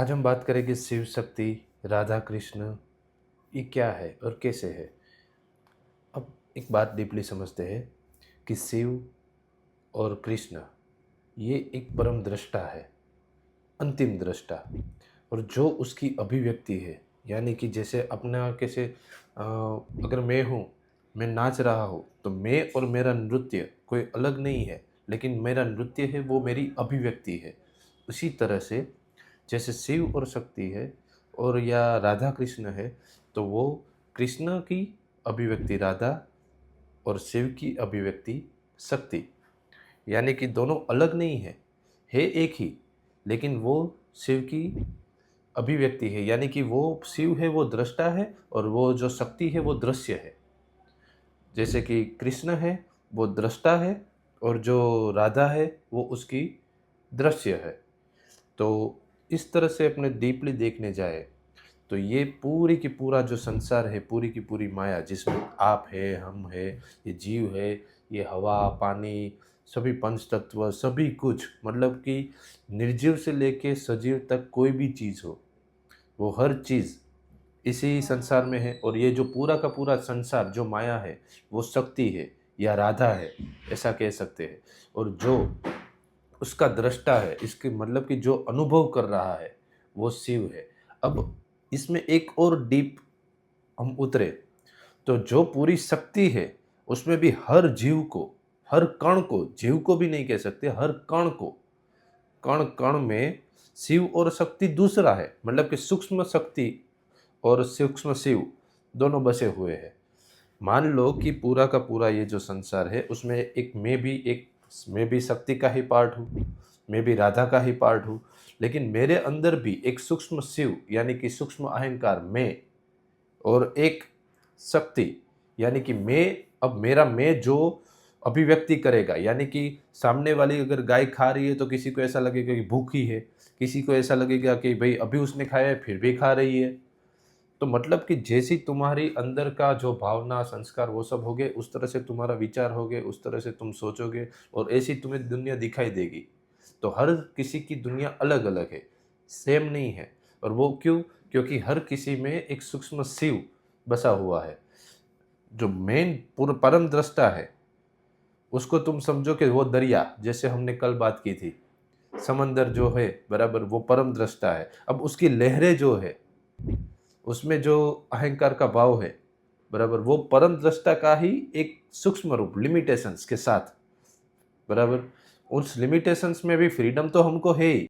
आज हम बात करेंगे शिव शक्ति, राधा कृष्ण, ये क्या है और कैसे है? अब एक बात डीपली समझते हैं कि शिव और कृष्ण ये एक परम दृष्टा है, अंतिम दृष्टा। और जो उसकी अभिव्यक्ति है, यानी कि जैसे अपना कैसे अगर मैं हूँ, मैं नाच रहा हूँ, तो मैं और मेरा नृत्य कोई अलग नहीं है, लेकिन मेरा नृत्य है वो मेरी अभिव्यक्ति है। उसी तरह से जैसे शिव और शक्ति है और या राधा कृष्ण है, तो वो कृष्ण की अभिव्यक्ति राधा और शिव की अभिव्यक्ति शक्ति, यानी कि दोनों अलग नहीं है एक ही, लेकिन वो शिव की अभिव्यक्ति है, यानी कि वो शिव है वो दृष्टा है और वो जो शक्ति है वो दृश्य है। जैसे कि कृष्ण है वो दृष्टा है और जो राधा है वो उसकी दृश्य है। तो इस तरह से अपने डीपली देखने जाए तो ये पूरी की पूरा जो संसार है, पूरी की पूरी माया जिसमें आप है, हम है, ये जीव है, ये हवा, पानी, सभी पंच तत्व, सभी कुछ, मतलब कि निर्जीव से लेके सजीव तक कोई भी चीज़ हो, वो हर चीज़ इसी संसार में है। और ये जो पूरा का पूरा संसार जो माया है, वो शक्ति है या राधा है, ऐसा कह सकते हैं। और जो उसका दृष्टा है, इसके मतलब कि जो अनुभव कर रहा है, वो शिव है। अब इसमें एक और डीप हम उतरे, तो जो पूरी शक्ति है, उसमें भी हर जीव को, हर कण को, जीव को भी नहीं कह सकते, हर कण को, कण-कण में शिव और शक्ति दूसरा है। मतलब कि सूक्ष्म शक्ति और सूक्ष्म शिव दोनों बसे हुए हैं। मान लो कि पूरा का पूरा ये जो संसार है, उसमें मैं भी शक्ति का ही पार्ट हूँ, मैं भी राधा का ही पार्ट हूँ, लेकिन मेरे अंदर भी एक सूक्ष्म शिव यानी कि सूक्ष्म अहंकार मैं, और एक शक्ति यानी कि मैं, अब मेरा मैं जो अभिव्यक्ति करेगा, यानी कि सामने वाली अगर गाय खा रही है तो किसी को ऐसा लगेगा कि भूखी है, किसी को ऐसा लगेगा कि भाई अभी उसने खाया है फिर भी खा रही है। तो मतलब कि जैसी तुम्हारी अंदर का जो भावना, संस्कार वो सब हो गए, उस तरह से तुम्हारा विचार हो गए, उस तरह से तुम सोचोगे और ऐसी तुम्हें दुनिया दिखाई देगी। तो हर किसी की दुनिया अलग-अलग है, सेम नहीं है। और वो क्यों? क्योंकि हर किसी में एक सूक्ष्म शिव बसा हुआ है। जो मेन परम दृष्टा है, उसको तुम समझो कि वो दरिया, जैसे हमने कल बात की थी। समंदर जो है, बराबर, वो परम दृष्टा है। अब उसकी लहरें जो है, उसमें जो अहंकार का भाव है, बराबर, वो परम दृष्टा का ही एक सूक्ष्म रूप लिमिटेशंस के साथ, बराबर। उस लिमिटेशंस में भी फ्रीडम तो हमको है ही।